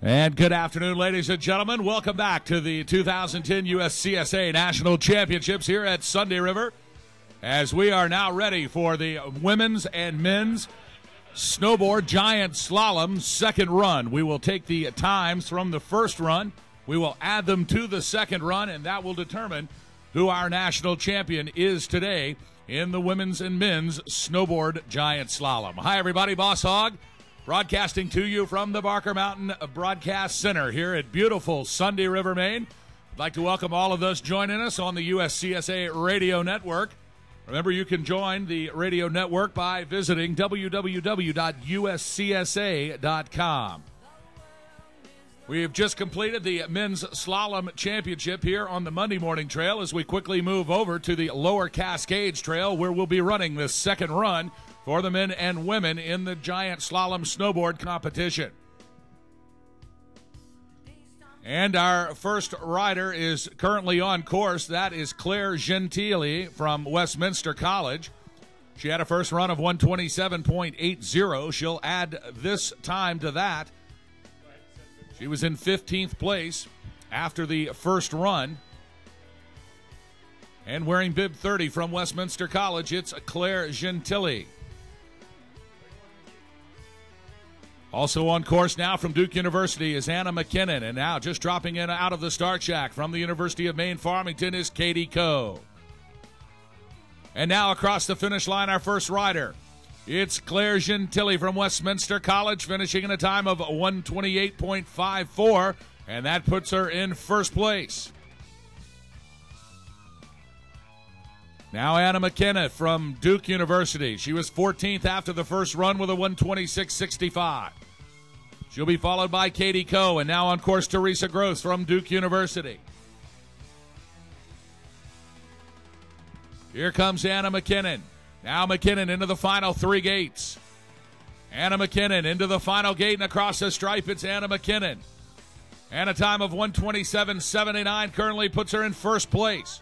And good afternoon, ladies and gentlemen. Welcome back to the 2010 USCSA National Championships here at Sunday River, as we are now ready for the women's and men's snowboard giant slalom second run. We will take the times from the first run. We will add them to the second run, and that will determine who our national champion is today in the women's and men's snowboard giant slalom. Hi, everybody. Boss Hogg, broadcasting to you from the Barker Mountain Broadcast Center here at beautiful Sunday River, Maine. I'd like to welcome all of those joining us on the USCSA Radio Network. Remember, you can join the radio network by visiting www.uscsa.com. We have just completed the men's slalom championship here on the Monday Morning Trail as we quickly move over to the Lower Cascades Trail, where we'll be running the second run for the men and women in the giant slalom snowboard competition. And our first rider is currently on course. That is Claire Gentili from Westminster College. She had a first run of 127.80. She'll add this time to that. She was in 15th place after the first run. And wearing bib 30 from Westminster College, it's Claire Gentili. Also on course now from Duke University is Anna McKinnon. And now just dropping in out of the start shack from the University of Maine Farmington is Katie Coe. And now across the finish line, our first rider. It's Claire Gentili from Westminster College, finishing in a time of 128.54, and that puts her in first place. Now Anna McKinnon from Duke University. She was 14th after the first run with a 126.65. She'll be followed by Katie Coe, and now on course Teresa Gross from Duke University. Here comes Anna McKinnon. Now McKinnon into the final three gates. Anna McKinnon into the final gate, and across the stripe, it's Anna McKinnon. And a time of 127.79 currently puts her in first place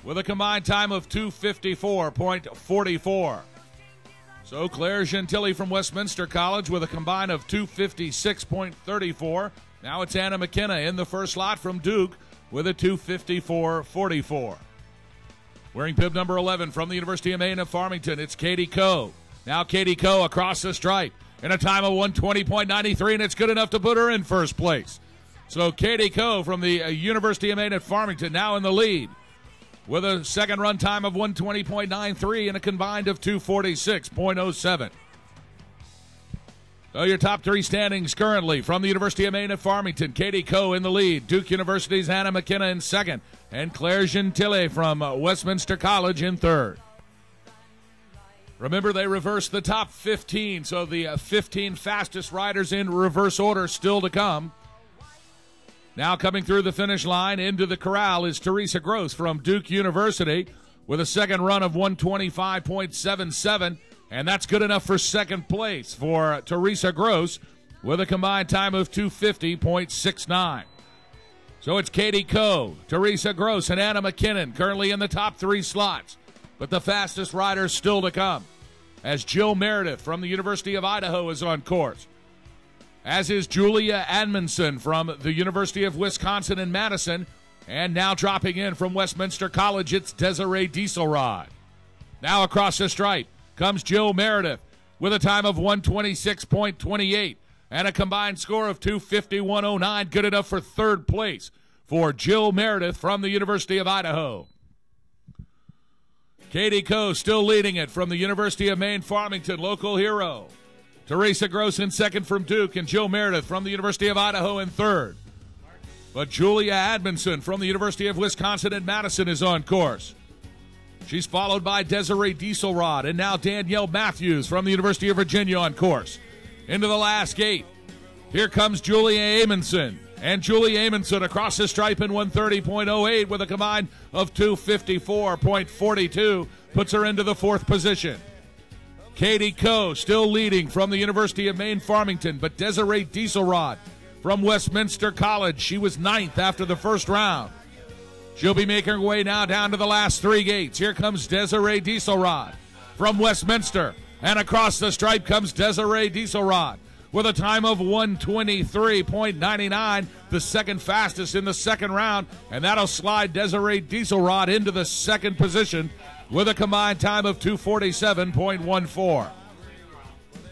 with a combined time of 254.44. So Claire Gentili from Westminster College with a combine of 256.34. Now it's Anna McKinnon in the first slot from Duke with a 254.44. Wearing bib number 11 from the University of Maine at Farmington, it's Katie Coe. Now Katie Coe across the stripe in a time of 120.93, and it's good enough to put her in first place. So Katie Coe from the University of Maine at Farmington now in the lead with a second run time of 120.93 and a combined of 246.07. So your top three standings currently from the University of Maine at Farmington. Katie Coe in the lead. Duke University's Anna McKinnon in second. And Claire Gentili from Westminster College in third. Remember, they reversed the top 15, so the 15 fastest riders in reverse order still to come. Now coming through the finish line into the corral is Teresa Gross from Duke University with a second run of 125.77. And that's good enough for second place for Teresa Gross with a combined time of 250.69. So it's Katie Coe, Teresa Gross, and Anna McKinnon currently in the top three slots. But the fastest riders still to come, as Jill Meredith from the University of Idaho is on course, as is Julia Admonson from the University of Wisconsin in Madison. And now dropping in from Westminster College, it's Desiree Dieselrod. Now across the stripe comes Jill Meredith with a time of 126.28 and a combined score of 251.09, good enough for third place for Jill Meredith from the University of Idaho. Katie Coe still leading it from the University of Maine Farmington, local hero. Teresa Gross in second from Duke, and Jill Meredith from the University of Idaho in third. But Julia Admonson from the University of Wisconsin in Madison is on course. She's followed by Desiree Dieselrod, and now Danielle Matthews from the University of Virginia on course. Into the last gate, here comes Julia Amundsen. And Julia Amundsen across the stripe in 130.08 with a combine of 254.42 puts her into the fourth position. Katie Coe still leading from the University of Maine Farmington, but Desiree Dieselrod from Westminster College, she was ninth after the first round. She'll be making her way now down to the last three gates. Here comes Desiree Dieselrod from Westminster. And across the stripe comes Desiree Dieselrod with a time of 1:23.99, the second fastest in the second round, and that'll slide Desiree Dieselrod into the second position with a combined time of 2:47.14.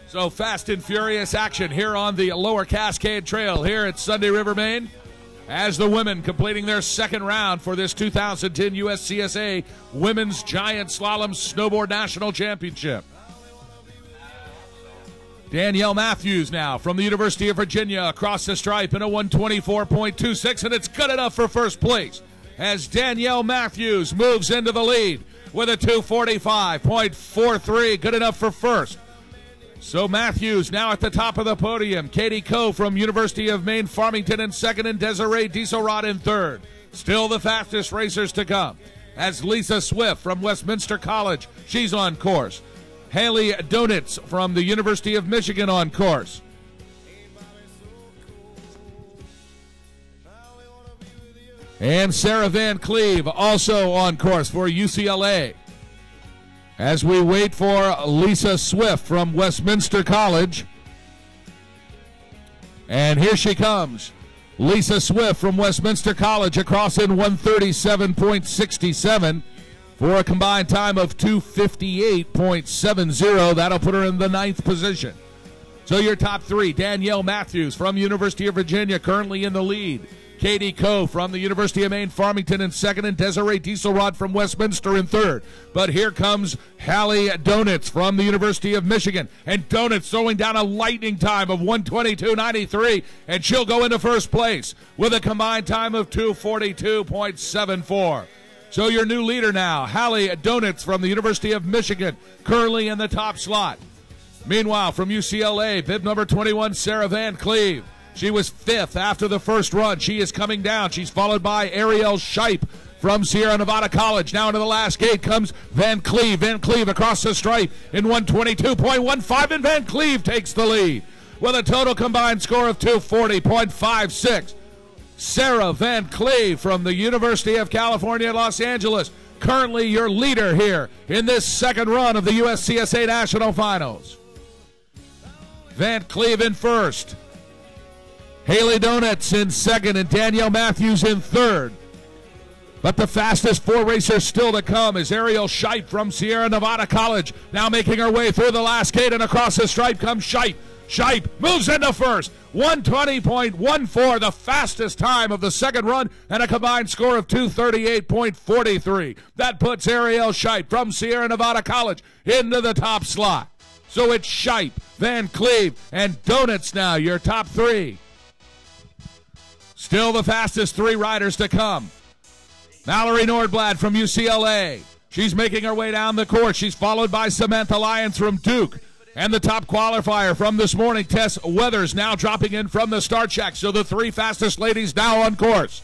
So fast and furious action here on the Lower Cascade Trail here at Sunday River, Maine, as the women completing their second round for this 2010 USCSA Women's Giant Slalom Snowboard National Championship. Danielle Matthews now from the University of Virginia across the stripe in a 1:24.26, and it's good enough for first place as Danielle Matthews moves into the lead with a 2:45.43, good enough for first. So Matthews now at the top of the podium. Katie Coe from University of Maine Farmington in second, and Desiree Dieselrod in third. Still the fastest racers to come as Lisa Swift from Westminster College, she's on course. Haley Donitz from the University of Michigan on course. And Sarah Van Cleve also on course for UCLA. As we wait for Lisa Swift from Westminster College. And here she comes. Lisa Swift from Westminster College across in 1:37.67 for a combined time of 2:58.70. That'll put her in the ninth position. So your top three: Danielle Matthews from University of Virginia currently in the lead. Katie Coe from the University of Maine Farmington in second, and Desiree Dieselrod from Westminster in third. But here comes Hallie Donitz from the University of Michigan, and Donitz throwing down a lightning time of 1:22.93, and she'll go into first place with a combined time of 2:42.74. So your new leader now, Hallie Donitz from the University of Michigan, currently in the top slot. Meanwhile, from UCLA, bib number 21, Sarah Van Cleve. She was fifth after the first run. She is coming down. She's followed by Ariel Scheip from Sierra Nevada College. Now into the last gate comes Van Cleve. Van Cleve across the stripe in 1:22.15, and Van Cleve takes the lead with a total combined score of 2:40.56. Sarah Van Cleve from the University of California, Los Angeles, currently your leader here in this second run of the USCSA National Finals. Van Cleve in first. Haley Donitz in second, and Danielle Matthews in third. But the fastest four racers still to come is Ariel Scheip from Sierra Nevada College, now making her way through the last gate, and across the stripe comes Scheip. Scheip moves into first, 1:20.14, the fastest time of the second run, and a combined score of 2:38.43. That puts Ariel Scheip from Sierra Nevada College into the top slot. So it's Scheip, Van Cleve, and Donitz now, your top three. Still the fastest three riders to come. Mallory Nordblad from UCLA. She's making her way down the course. She's followed by Samantha Lyons from Duke. And the top qualifier from this morning, Tess Weathers, now dropping in from the start shack. So the three fastest ladies now on course.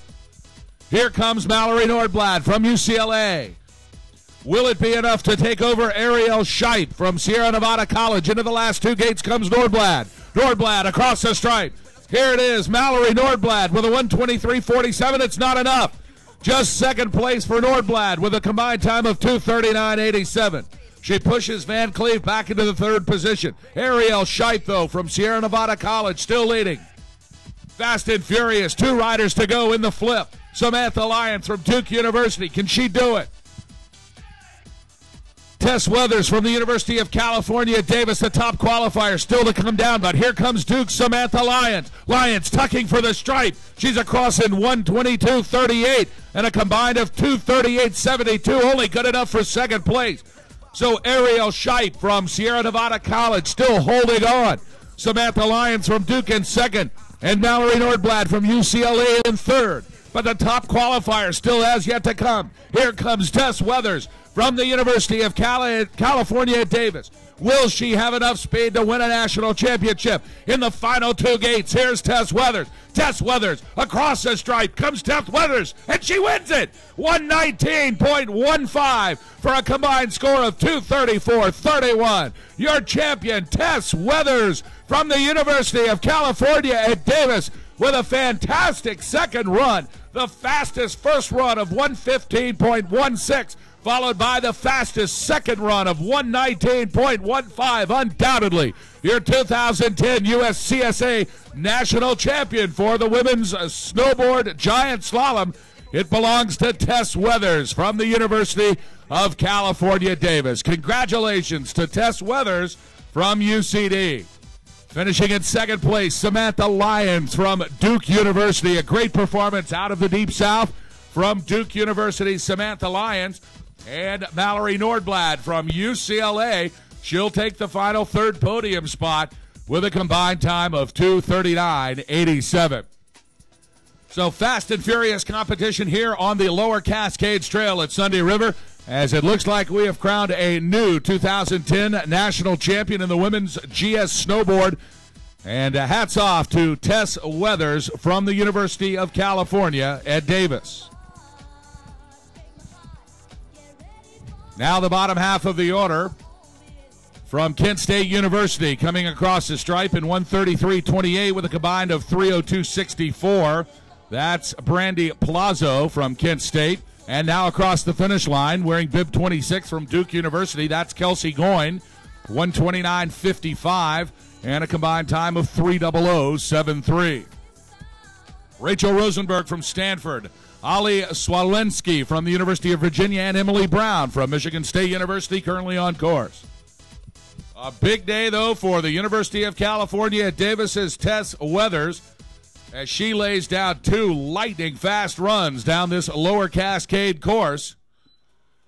Here comes Mallory Nordblad from UCLA. Will it be enough to take over Ariel Scheip from Sierra Nevada College? Into the last two gates comes Nordblad. Nordblad across the stripe. Here it is, Mallory Nordblad with a 1:23.47. It's not enough. Just second place for Nordblad with a combined time of 2:39.87. She pushes Van Cleve back into the third position. Ariel Scheip, though, from Sierra Nevada College, still leading. Fast and furious, two riders to go in the flip. Samantha Lyons from Duke University. Can she do it? Tess Weathers from the University of California, Davis, the top qualifier, still to come down, but here comes Duke's Samantha Lyons. Lyons tucking for the stripe. She's across in 1:22.38 and a combined of 2:38.72, only good enough for second place. So Ariel Scheip from Sierra Nevada College still holding on. Samantha Lyons from Duke in second, and Mallory Nordblad from UCLA in third. But the top qualifier still has yet to come. Here comes Tess Weathers from the University of California at Davis. Will she have enough speed to win a national championship? In the final two gates, here's Tess Weathers. Tess Weathers across the stripe comes Tess Weathers, and she wins it. 1:19.15 for a combined score of 2:34.31. Your champion, Tess Weathers from the University of California at Davis, with a fantastic second run. The fastest first run of 1:15.16. Followed by the fastest second run of 1:19.15. Undoubtedly, your 2010 USCSA National Champion for the women's snowboard giant slalom. It belongs to Tess Weathers from the University of California, Davis. Congratulations to Tess Weathers from UCD. Finishing in second place, Samantha Lyons from Duke University. A great performance out of the Deep South from Duke University, Samantha Lyons. And Mallory Nordblad from UCLA. She'll take the final third podium spot with a combined time of 2:39.87. So fast and furious competition here on the Lower Cascades Trail at Sunday River, as it looks like we have crowned a new 2010 national champion in the women's GS snowboard. And hats off to Tess Weathers from the University of California at Davis. Now the bottom half of the order from Kent State University, coming across the stripe in 133.28 with a combined of 302.64. That's Brandy Plazo from Kent State. And now across the finish line, wearing bib 26 from Duke University, that's Kelsey Goyne, 129.55, and a combined time of 3:00.73. Rachel Rosenberg from Stanford, Ali Swalensky from the University of Virginia, and Emily Brown from Michigan State University currently on course. A big day, though, for the University of California at Davis's Tess Weathers, as she lays down two lightning-fast runs down this Lower Cascade course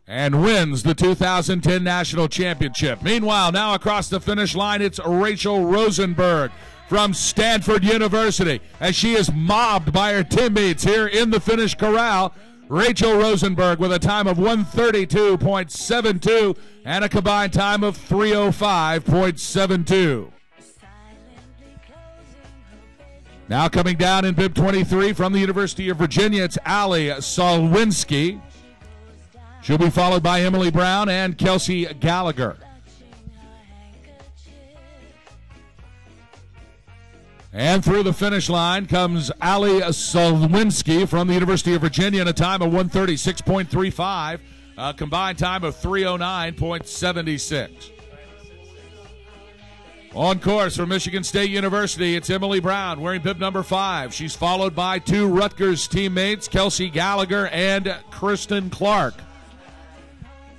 and wins the 2010 National Championship. Meanwhile, now across the finish line, it's Rachel Rosenberg from Stanford University, as she is mobbed by her teammates here in the finish corral. Rachel Rosenberg with a time of 132.72 and a combined time of 3:05.72. Now coming down in bib 23 from the University of Virginia, it's Ali Solwinski. She'll be followed by Emily Brown and Kelsey Gallagher. And through the finish line comes Ali Solwinski from the University of Virginia in a time of 136.35, a combined time of 3:09.76. On course for Michigan State University, it's Emily Brown wearing bib number 5. She's followed by two Rutgers teammates, Kelsey Gallagher and Kristen Clark.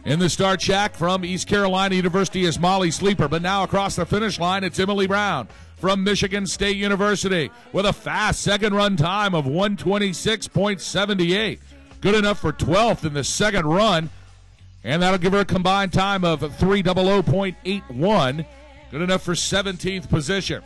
In the start shack from East Carolina University is Molly Sleeper, but now across the finish line, it's Emily Brown from Michigan State University with a fast second run time of 126.78. Good enough for 12th in the second run, and that'll give her a combined time of 3:00.81. Good enough for 17th position.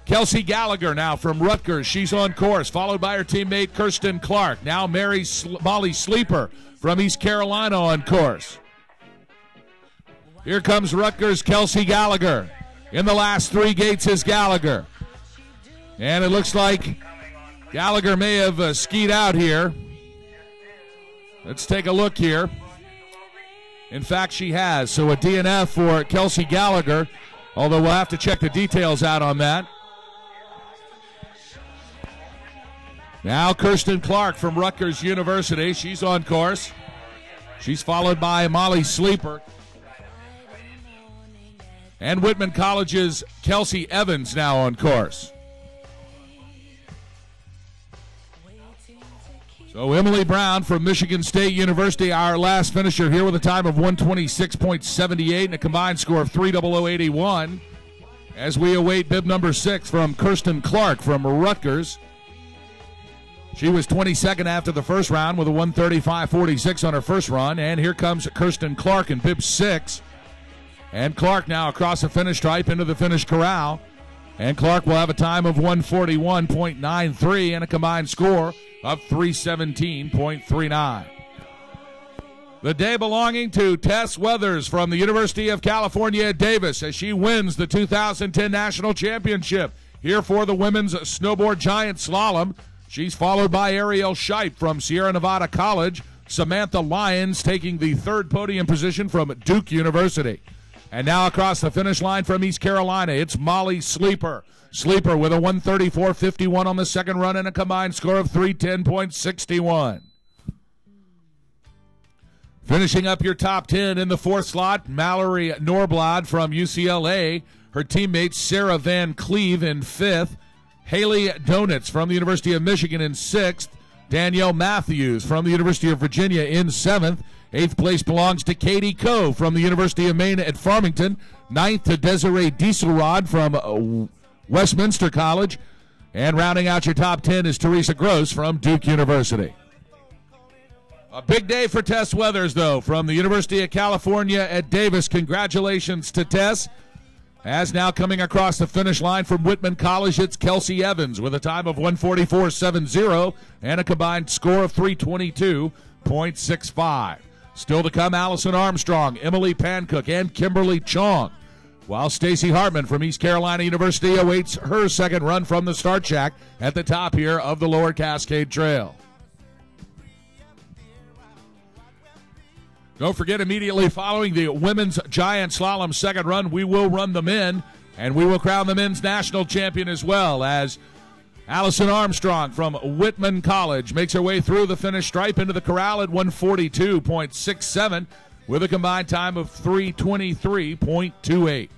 Kelsey Gallagher now from Rutgers. She's on course, followed by her teammate Kirsten Clark. Now Molly Sleeper from East Carolina on course. Here comes Rutgers' Kelsey Gallagher. In the last three gates is Gallagher. And it looks like Gallagher may have skied out here. Let's take a look here. In fact, she has. So a DNF for Kelsey Gallagher, although we'll have to check the details out on that. Now Kirsten Clark from Rutgers University. She's on course. She's followed by Molly Sleeper. And Whitman College's Kelsey Evans now on course. So Emily Brown from Michigan State University, our last finisher here with a time of 126.78 and a combined score of 3:00.81 as we await bib number 6 from Kirsten Clark from Rutgers. She was 22nd after the first round with a 135.46 on her first run, and here comes Kirsten Clark in bib 6. And Clark now across the finish stripe into the finish corral. And Clark will have a time of 141.93 and a combined score of 317.39. The day belonging to Tess Weathers from the University of California at Davis as she wins the 2010 National Championship here for the women's snowboard giant slalom. She's followed by Ariel Scheib from Sierra Nevada College. Samantha Lyons taking the third podium position from Duke University. And now across the finish line from East Carolina, it's Molly Sleeper. Sleeper with a 134.51 on the second run and a combined score of 310.61. Finishing up your top 10 in the fourth slot, Mallory Norblad from UCLA. Her teammates Sarah Van Cleve in fifth. Haley Donitz from the University of Michigan in sixth. Danielle Matthews from the University of Virginia in seventh. Eighth place belongs to Katie Coe from the University of Maine at Farmington. Ninth to Desiree Dieselrod from Westminster College. And rounding out your top 10 is Teresa Gross from Duke University. A big day for Tess Weathers, though, from the University of California at Davis. Congratulations to Tess. As now coming across the finish line from Whitman College, it's Kelsey Evans with a time of 1:44.70 and a combined score of 322.65. Still to come, Allison Armstrong, Emily Pancook, and Kimberly Chong. While Stacy Hartman from East Carolina University awaits her second run from the start shack at the top here of the Lower Cascade Trail. Don't forget, immediately following the women's giant slalom second run, we will run the men, and we will crown the men's national champion as well, as Allison Armstrong from Whitman College makes her way through the finish stripe into the corral at 142.67 with a combined time of 323.28.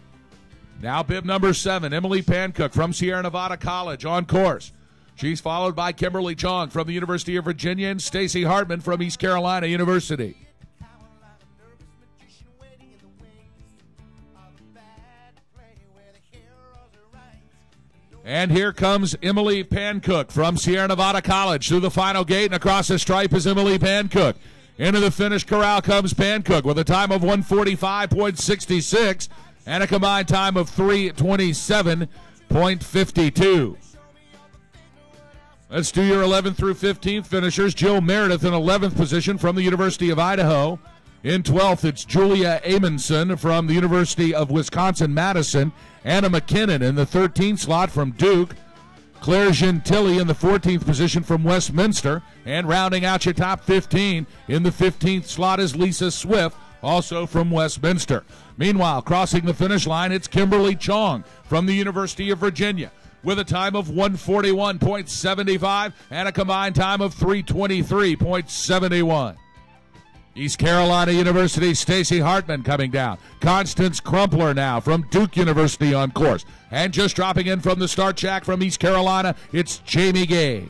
Now bib number 7, Emily Pancook from Sierra Nevada College on course. She's followed by Kimberly Chong from the University of Virginia and Stacy Hartman from East Carolina University. And here comes Emily Pancook from Sierra Nevada College through the final gate, and across the stripe is Emily Pancook. Into the finish corral comes Pancook with a time of 145.66 and a combined time of 327.52. Let's do your 11th through 15th finishers. Jill Meredith in 11th position from the University of Idaho. In 12th, it's Julia Amundsen from the University of Wisconsin-Madison. Anna McKinnon in the 13th slot from Duke. Claire Gentili in the 14th position from Westminster. And rounding out your top 15, in the 15th slot is Lisa Swift, also from Westminster. Meanwhile, crossing the finish line, it's Kimberly Chong from the University of Virginia with a time of 141.75 and a combined time of 323.71. East Carolina University, Stacy Hartman coming down. Constance Crumpler now from Duke University on course. And just dropping in from the start shack from East Carolina, it's Jamie Gay.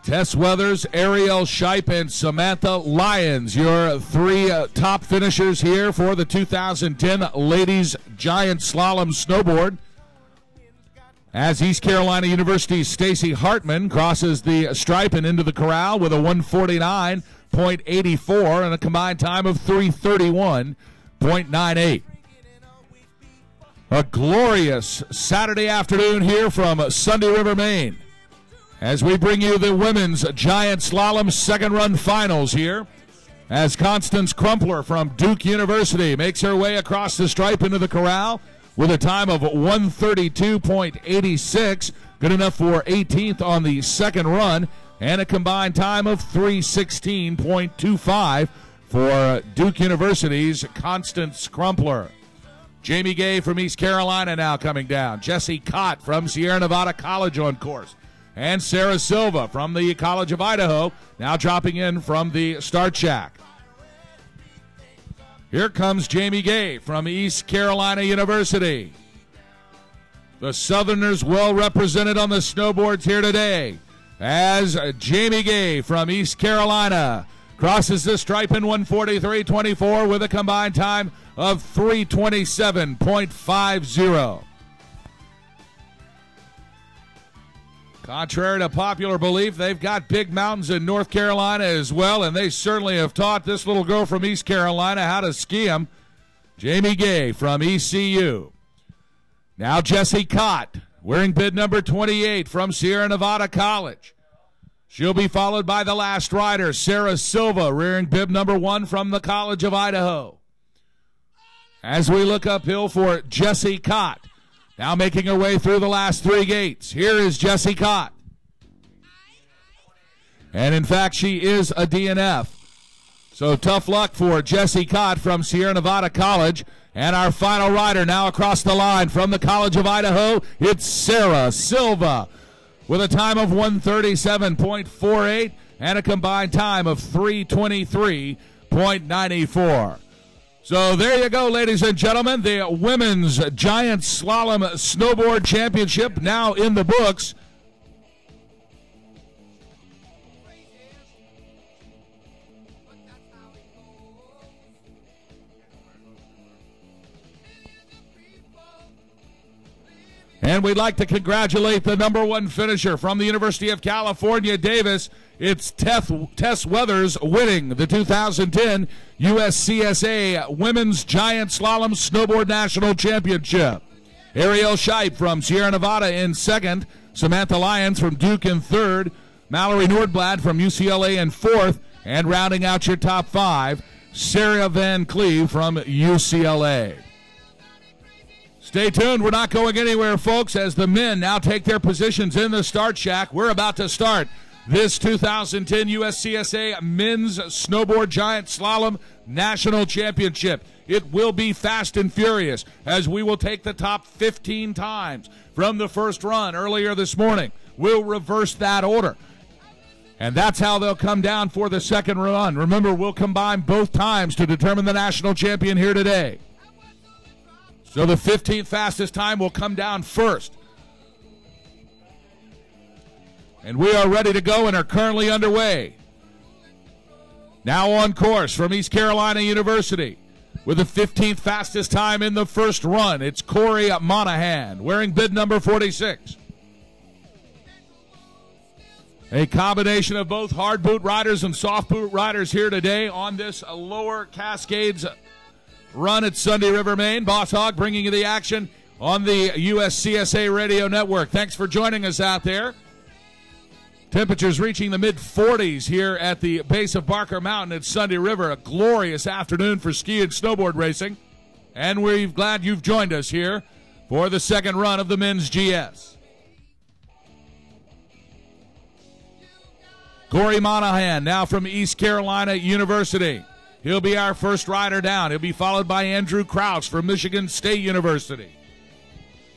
Tess Weathers, Ariel Shipe, and Samantha Lyons, your three top finishers here for the 2010 Ladies Giant Slalom Snowboard. As East Carolina University's Stacy Hartman crosses the stripe and into the corral with a 149.84 and a combined time of 331.98. A glorious Saturday afternoon here from Sunday River, Maine, as we bring you the women's giant slalom second run finals here, as Constance Crumpler from Duke University makes her way across the stripe into the corral with a time of 132.86, good enough for 18th on the second run, and a combined time of 316.25 for Duke University's Constance Crumpler. Jamie Gay from East Carolina now coming down. Jessie Cott from Sierra Nevada College on course. And Sarah Silva from the College of Idaho now dropping in from the start shack. Here comes Jamie Gay from East Carolina University. The Southerners well represented on the snowboards here today, as Jamie Gay from East Carolina crosses the stripe in 143.24 with a combined time of 327.50. Contrary to popular belief, they've got big mountains in North Carolina as well, and they certainly have taught this little girl from East Carolina how to ski them. Jamie Gay from ECU. Now Jessie Cott, wearing bid number 28 from Sierra Nevada College. She'll be followed by the last rider, Sarah Silva, rearing bib number 1 from the College of Idaho. As we look uphill for Jessie Cott, now making her way through the last 3 gates. Here is Jessie Cott. And in fact, she is a DNF. So tough luck for Jessie Cott from Sierra Nevada College. And our final rider now across the line from the College of Idaho, it's Sarah Silva. with a time of 1:37.48 and a combined time of 3:23.94. So there you go, ladies and gentlemen. The Women's Giant Slalom Snowboard Championship now in the books. And we'd like to congratulate the number one finisher from the University of California, Davis. It's Tess Weathers winning the 2010 USCSA Women's Giant Slalom Snowboard National Championship. Ariel Scheib from Sierra Nevada in second. Samantha Lyons from Duke in third. Mallory Nordblad from UCLA in fourth. And rounding out your top five, Sarah Van Cleve from UCLA. Stay tuned. We're not going anywhere, folks, as the men now take their positions in the start shack. We're about to start this 2010 USCSA Men's Snowboard Giant Slalom National Championship. It will be fast and furious as we will take the top 15 times from the first run earlier this morning. We'll reverse that order. And that's how they'll come down for the second run. Remember, we'll combine both times to determine the national champion here today. So the 15th fastest time will come down first. And we are ready to go and are currently underway. Now on course from East Carolina University with the 15th fastest time in the first run. It's Corey Monahan wearing bib number 46. A combination of both hard boot riders and soft boot riders here today on this Lower Cascades run at Sunday River, Maine. Boss Hogg bringing you the action on the USCSA Radio Network. Thanks for joining us out there. Temperatures reaching the mid-40s here at the base of Barker Mountain at Sunday River. A glorious afternoon for ski and snowboard racing. And we're glad you've joined us here for the second run of the men's GS. Corey Monahan now from East Carolina University. He'll be our first rider down. He'll be followed by Andrew Kraus from Michigan State University.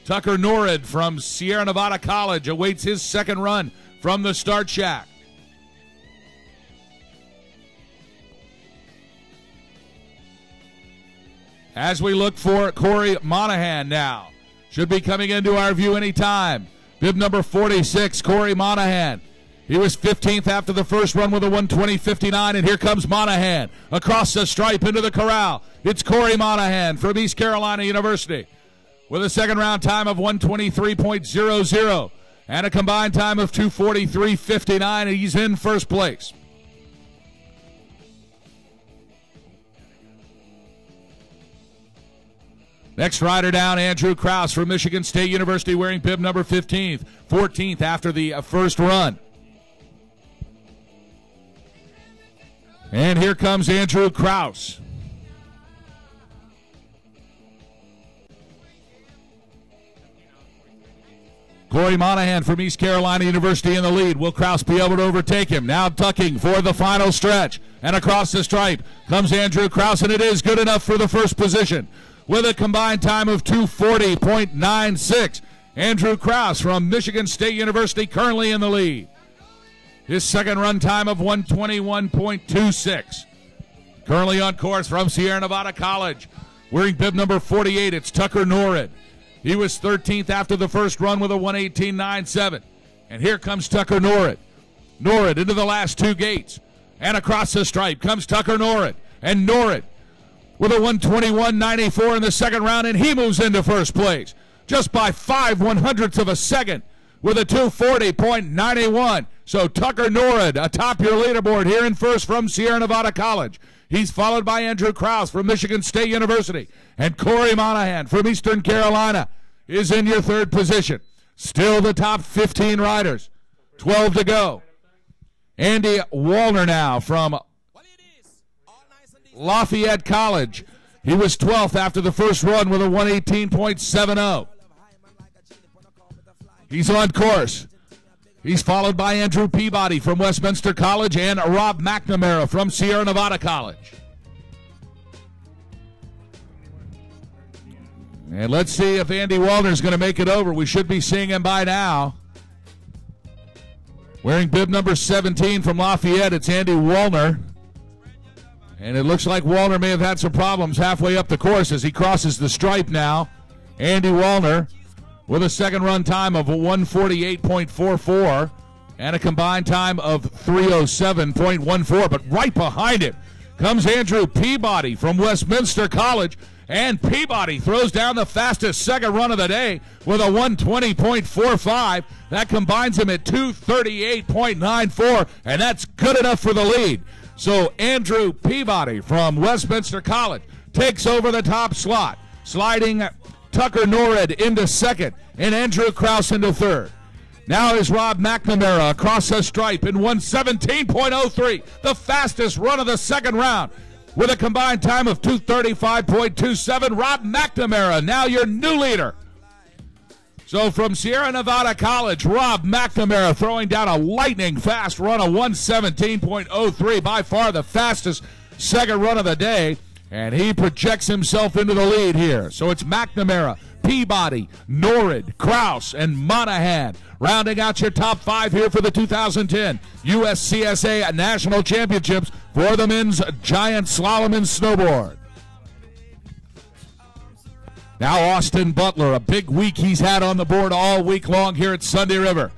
Tucker Norrid from Sierra Nevada College awaits his second run from the start shack. As we look for Corey Monahan now. Should be coming into our view anytime. Bib number 46, Corey Monahan. He was 15th after the first run with a 1:20.59, and here comes Monahan across the stripe into the corral. It's Corey Monahan from East Carolina University with a second round time of 1:23.00 and a combined time of 2:43.59, and he's in first place. Next rider down, Andrew Kraus from Michigan State University wearing bib number 15th, 14th after the first run. And here comes Andrew Kraus. Corey Monahan from East Carolina University in the lead. Will Kraus be able to overtake him? Now tucking for the final stretch. And across the stripe comes Andrew Kraus, and it is good enough for the first position with a combined time of 2:40.96. Andrew Kraus from Michigan State University currently in the lead. His second run time of 1:21.26. Currently on course from Sierra Nevada College. Wearing bib number 48, it's Tucker Norrid. He was 13th after the first run with a 1:18.97. And here comes Tucker Norrid. Norrid into the last two gates. And across the stripe comes Tucker Norrid. And Norrid with a 1:21.94 in the second round, and he moves into first place. Just by 5/100ths of a second with a 2:40.91. So Tucker Norrid atop your leaderboard here in first from Sierra Nevada College. He's followed by Andrew Kraus from Michigan State University. And Corey Monahan from Eastern Carolina is in your third position. Still the top 15 riders. 12 to go. Andy Wallner now from Lafayette College. He was 12th after the first run with a 1:18.70. He's on course. He's followed by Andrew Peabody from Westminster College and Rob McNamara from Sierra Nevada College. And let's see if Andy Wallner's going to make it over. We should be seeing him by now. Wearing bib number 17 from Lafayette, it's Andy Wallner. And it looks like Wallner may have had some problems halfway up the course as he crosses the stripe now. Andy Wallner with a second run time of 148.44 and a combined time of 307.14. But right behind him comes Andrew Peabody from Westminster College. And Peabody throws down the fastest second run of the day with a 120.45. That combines him at 238.94, and that's good enough for the lead. So Andrew Peabody from Westminster College takes over the top slot, sliding Tucker Norred into second and Andrew Krause into third. Now is Rob McNamara across the stripe in 117.03, the fastest run of the second round, with a combined time of 235.27. Rob McNamara, now your new leader. So from Sierra Nevada College, Rob McNamara throwing down a lightning fast run of 117.03, by far the fastest second run of the day, and he projects himself into the lead here. So it's McNamara, Peabody, Norrid, Krause, and Monahan rounding out your top five here for the 2010 USCSA National Championships for the men's giant slalom and snowboard. Now Austin Butler, a big week he's had on the board all week long here at Sunday River.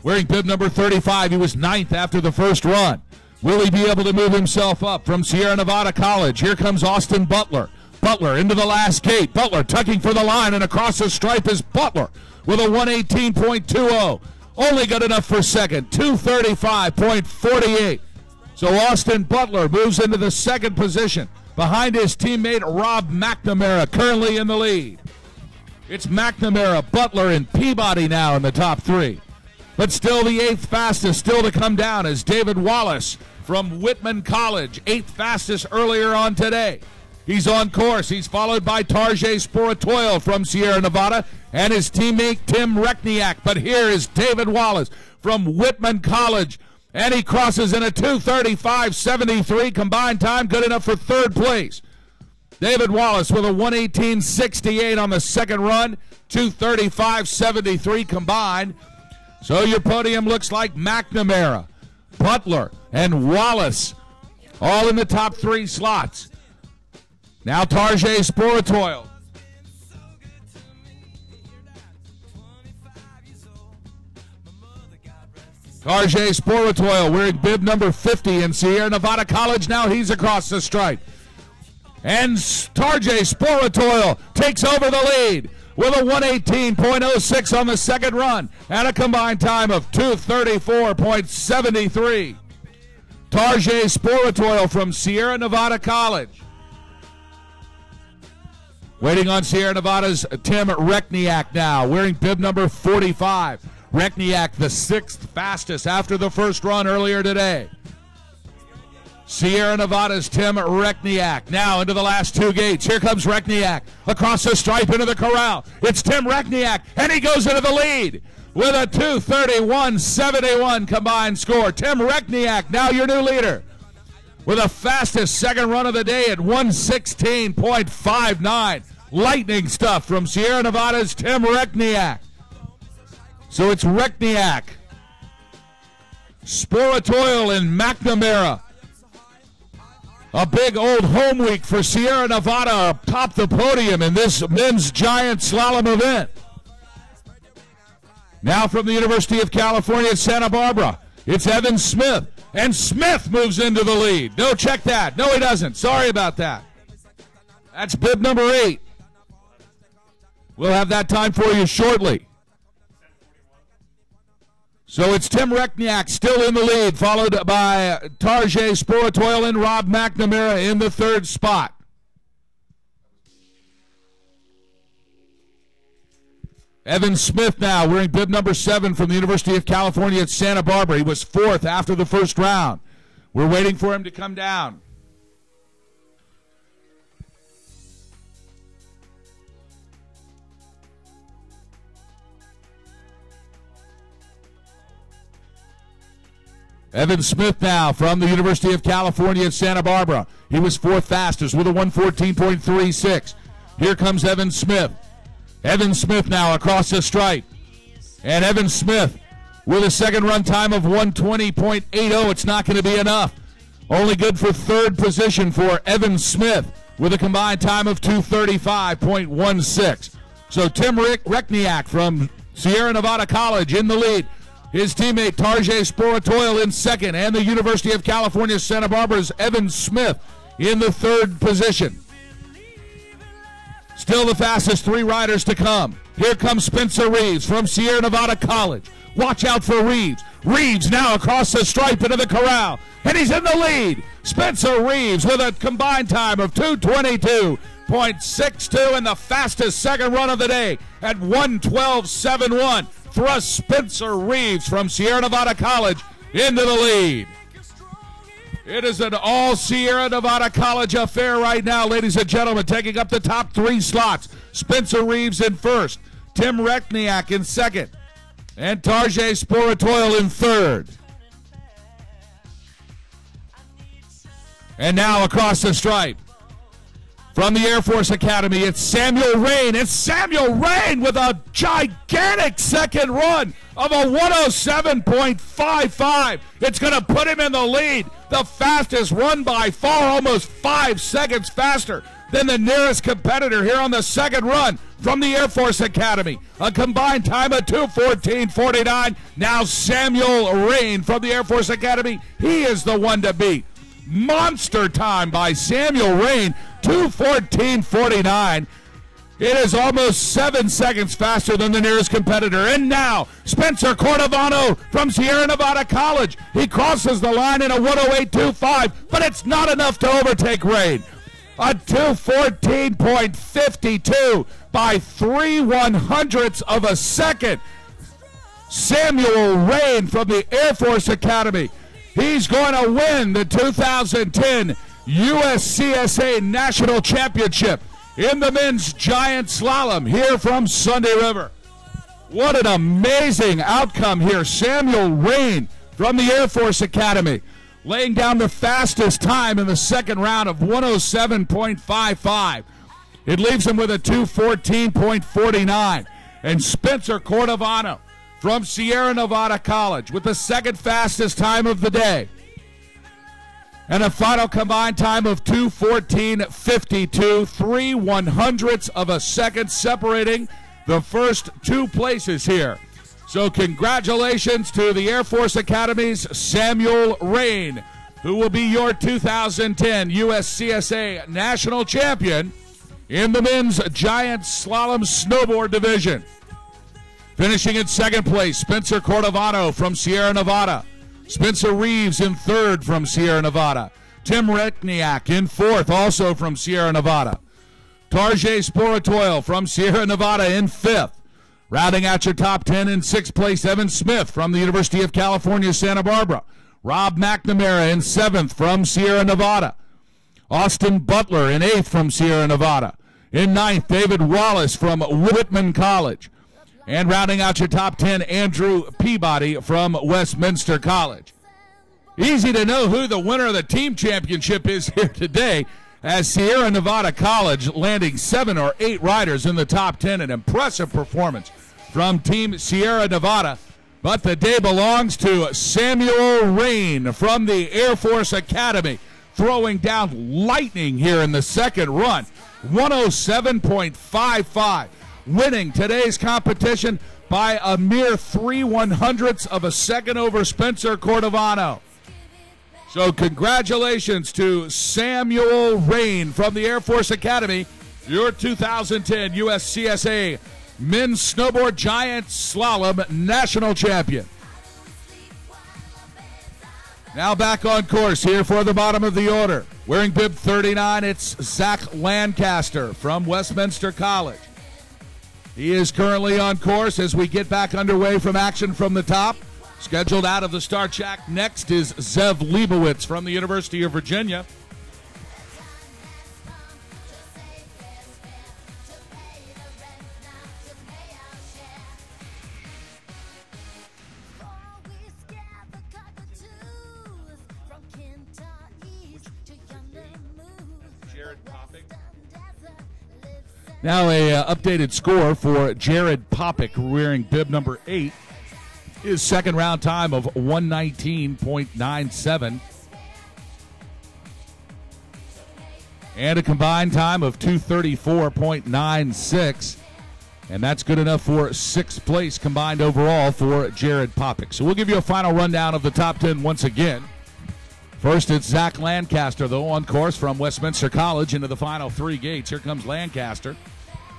Wearing bib number 35, he was ninth after the first run. Will he be able to move himself up from Sierra Nevada College? Here comes Austin Butler. Butler into the last gate. Butler tucking for the line, and across the stripe is Butler with a 118.20. Only good enough for second, 235.48. So Austin Butler moves into the second position behind his teammate Rob McNamara, currently in the lead. It's McNamara, Butler, and Peabody now in the top three. But still the eighth fastest still to come down is David Wallace from Whitman College, eighth fastest earlier on today. He's on course. He's followed by Tarjay Sporatoil from Sierra Nevada and his teammate Tim Rekniak. But here is David Wallace from Whitman College, and he crosses in a 2:35.73 combined time, good enough for third place. David Wallace with a 118.68 on the second run, 2:35.73 combined. So your podium looks like McNamara, Butler, and Wallace all in the top three slots. Now Tarjay Sporatoil. Tarjay Sporatoil wearing bib number 50 in Sierra Nevada College. Now he's across the stripe. And Tarjay Sporatoil takes over the lead with a 118.06 on the second run and a combined time of 2:34.73. Tarjay Sporatoil from Sierra Nevada College. Waiting on Sierra Nevada's Tim Rekniak now, wearing bib number 45. Rekniak, the sixth fastest after the first run earlier today. Sierra Nevada's Tim Rekniak now into the last two gates. Here comes Rekniak across the stripe into the corral. It's Tim Rekniak, and he goes into the lead with a 2:31.71 combined score. Tim Rekniak, now your new leader, with the fastest second run of the day at 1:16.59. Lightning stuff from Sierra Nevada's Tim Rekniak. So it's Rekniak, Sporatoil, and McNamara. A big old home week for Sierra Nevada atop the podium in this men's giant slalom event. Now from the University of California at Santa Barbara, it's Evan Smith. And Smith moves into the lead. No, check that. No, he doesn't. Sorry about that. That's bib number 8. We'll have that time for you shortly. So it's Tim Rekniak still in the lead, followed by Tarjay Sporatoil and Rob McNamara in the third spot. Evan Smith now wearing bib number 7 from the University of California at Santa Barbara. He was fourth after the first round. We're waiting for him to come down. Evan Smith now from the University of California at Santa Barbara. He was fourth fastest with a 1:14.36. Here comes Evan Smith. Evan Smith now across the stripe. And Evan Smith with a second run time of 120.80. It's not going to be enough. Only good for third position for Evan Smith with a combined time of 235.16. So Tim Rekniak from Sierra Nevada College in the lead. His teammate Tarjay Sporatoil in second, and the University of California Santa Barbara's Evan Smith in the third position. Still the fastest three riders to come. Here comes Spencer Reeves from Sierra Nevada College. Watch out for Reeves. Reeves now across the stripe into the corral, and he's in the lead. Spencer Reeves with a combined time of 222.62 and the fastest second run of the day at 112.71. Thrust Spencer Reeves from Sierra Nevada College into the lead. It is an all Sierra Nevada College affair right now, ladies and gentlemen, taking up the top three slots. Spencer Reeves in first, Tim Rekniak in second, and Tarjay Sporatoil in third. And now across the stripe, from the Air Force Academy, it's Samuel Rain. It's Samuel Rain with a gigantic second run of a 107.55. It's going to put him in the lead. The fastest run by far, almost 5 seconds faster than the nearest competitor here on the second run from the Air Force Academy. A combined time of 2:14.49. Now Samuel Rain from the Air Force Academy, he is the one to beat. Monster time by Samuel Rain, 2:14.49. It is almost 7 seconds faster than the nearest competitor. And now, Spencer Cordovano from Sierra Nevada College. He crosses the line in a 108.25, but it's not enough to overtake Rain. A 2:14.52 by 3/100ths of a second. Samuel Rain from the Air Force Academy. He's going to win the 2010 USCSA National Championship in the men's giant slalom here from Sunday River. What an amazing outcome here. Samuel Rain from the Air Force Academy laying down the fastest time in the second round of 107.55. It leaves him with a 2:14.49. And Spencer Cordovano from Sierra Nevada College with the second fastest time of the day. And a final combined time of 2:14.52, 3/100ths of a second separating the first two places here. So congratulations to the Air Force Academy's Samuel Rain, who will be your 2010 USCSA National Champion in the men's giant slalom snowboard division. Finishing in second place, Spencer Cordovano from Sierra Nevada. Spencer Reeves in third from Sierra Nevada. Tim Rekniak in fourth, also from Sierra Nevada. Tarjay Sporatoil from Sierra Nevada in fifth. Rounding out your top 10 in sixth place, Evan Smith from the University of California, Santa Barbara. Rob McNamara in seventh from Sierra Nevada. Austin Butler in eighth from Sierra Nevada. In ninth, David Wallace from Whitman College. And rounding out your top 10, Andrew Peabody from Westminster College. Easy to know who the winner of the team championship is here today, as Sierra Nevada College landing 7 or 8 riders in the top 10. An impressive performance from Team Sierra Nevada. But the day belongs to Samuel Rain from the Air Force Academy, throwing down lightning here in the second run. 107.55. Winning today's competition by a mere 3/100ths of a second over Spencer Cordovano. So congratulations to Samuel Rain from the Air Force Academy, your 2010 USCSA Men's Snowboard Giant Slalom National Champion. Now back on course here for the bottom of the order. Wearing bib 39, it's Zach Lancaster from Westminster College. He is currently on course as we get back underway from action from the top. Scheduled out of the start shack next is Zev Leibowitz from the University of Virginia. Now a updated score for Jared Popick, wearing bib number 8. His second round time of 119.97. And a combined time of 234.96. And that's good enough for 6th place combined overall for Jared Popik. So we'll give you a final rundown of the top 10 once again. First, it's Zach Lancaster, though, on course from Westminster College into the final 3 gates. Here comes Lancaster.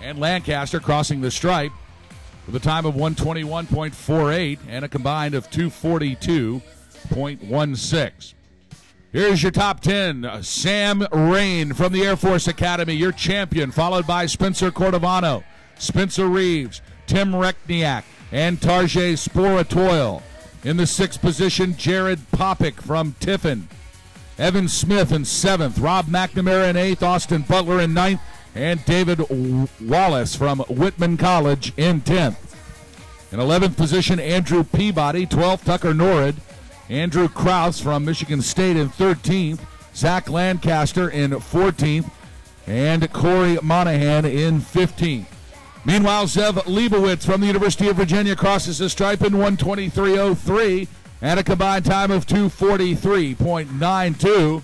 And Lancaster crossing the stripe with a time of 121.48 and a combined of 242.16. Here's your top 10. Sam Rain from the Air Force Academy, your champion, followed by Spencer Cordovano, Spencer Reeves, Tim Rekniak, and Tarjay Sporatoil. In the 6th position, Jared Popik from Tiffin. Evan Smith in 7th. Rob McNamara in 8th. Austin Butler in 9th. And David Wallace from Whitman College in 10th. In 11th position, Andrew Peabody. 12th, Tucker Norrid. Andrew Krause from Michigan State in 13th. Zach Lancaster in 14th. And Corey Monahan in 15th. Meanwhile, Zev Leibowitz from the University of Virginia crosses the stripe in 123.03 and a combined time of 243.92.